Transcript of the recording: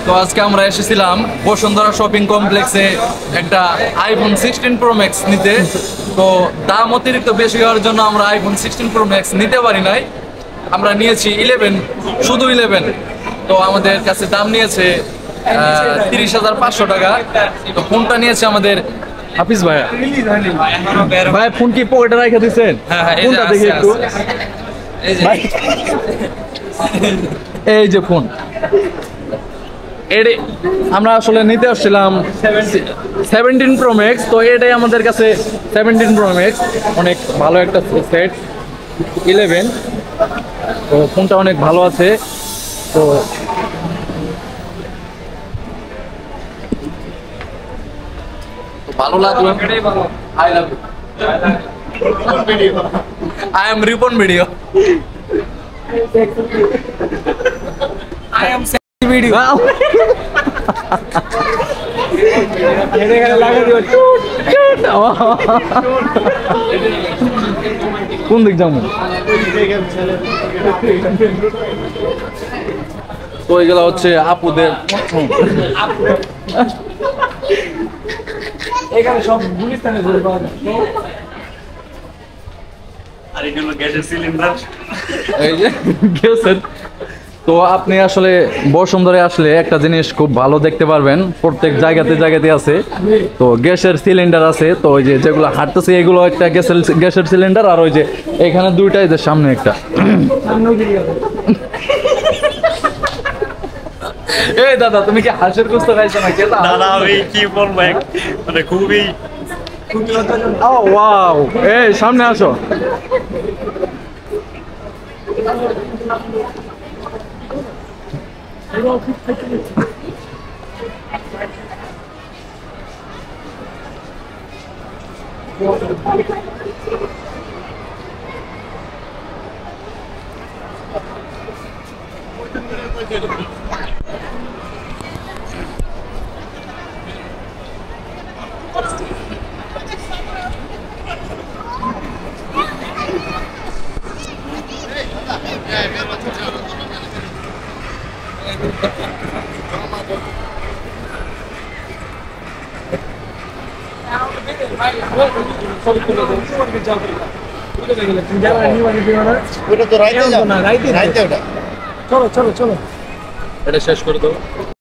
তো আজকে আমরা এসেছিলাম বসুন্ধরা শপিং কমপ্লেক্সে একটা আইফোন 16 প্রো ম্যাক্স নিতে। তো দাম অতিরিক্ত বেশি হওয়ার জন্য আমরা আইফোন 16 প্রো ম্যাক্স নিতে পারি নাই, আমরা নিয়েছি 11, শুধু 11। তো আমাদের কাছে দাম নিয়েছে 30,500 টাকা। তো ফোনটা নিয়েছে আমাদের হাফিজ ভাইয়া। ভাই ফোন কি পকেটে রেখে দিচ্ছেন? ফোনটা দেখি একটু। এই যে ফোন, আমরা আসলে নিতে আসছিলাম 17 প্রো ম্যাক্স। তো এটাই আমাদের কাছে 17 প্রো ম্যাক্স, অনেক ভালো একটা সেট 11। তো ফোনটা অনেক ভালো আছে। তো ভালো লাগলো। I love you. I am Ripon video. I am sexy video. কোন দিক যাবো? তো এগুলো হচ্ছে আপুদের। এখানে সব গুলিস্তানে ঘুরে পাওয়া যায়। আর এগুলো গ্যাসের সিলিন্ডার। এই যে গ্যাসের। তো আপনি আসলে বসুন্ধরায় আসলে একটা জিনিস খুব ভালো দেখতে পারবেন, প্রত্যেক জায়গাতে আছে। তো গ্যাসের সিলিন্ডার আছে। তো ওই যে যেগুলো হাঁটতেছে এগুলো একটা গ্যাসের সিলিন্ডার, আর ওই যে এখানে দুইটাই, যে সামনে একটা। এই দাদা, তুমি কি হাঁসের গোশত খাইছো নাকি? দাদা আমি কি বলবো, মানে খুবই ও ওয়াও। এই সামনে আসো। চলো চলো চলো, এটা শেষ করে দাও।